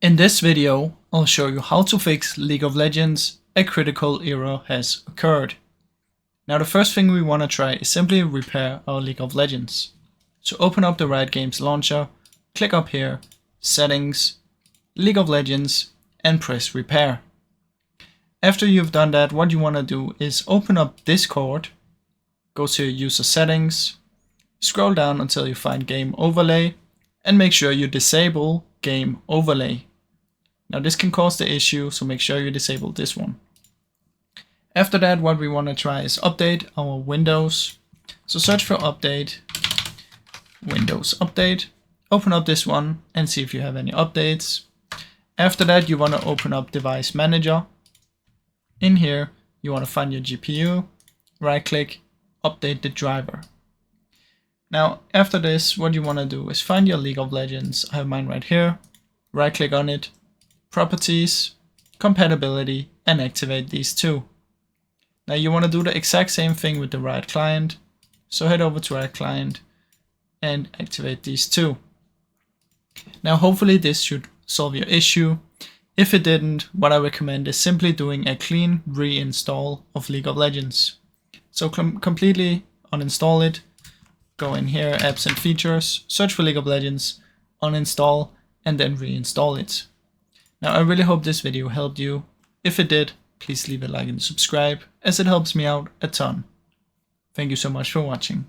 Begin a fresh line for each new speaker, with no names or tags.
In this video, I'll show you how to fix League of Legends. A critical error has occurred. Now the first thing we want to try is simply repair our League of Legends. So open up the Riot Games launcher, click up here, Settings, League of Legends, and press Repair. After you've done that, what you want to do is open up Discord, go to User Settings, scroll down until you find Game Overlay, and make sure you disable Game Overlay. Now this can cause the issue, so make sure you disable this one. After that, what we want to try is update our Windows. So search for update, Windows Update, open up this one and see if you have any updates. After that, you want to open up Device Manager. In here, you want to find your GPU, right click, update the driver. Now after this, what you want to do is find your League of Legends. I have mine right here, right click on it, Properties, Compatibility, and activate these two. Now you want to do the exact same thing with the Riot client. So head over to Riot client and activate these two. Now hopefully this should solve your issue. If it didn't, what I recommend is simply doing a clean reinstall of League of Legends. So completely uninstall it, go in here, apps and features, search for League of Legends, uninstall, and then reinstall it. Now I really hope this video helped you. If it did, please leave a like and subscribe, as it helps me out a ton. Thank you so much for watching.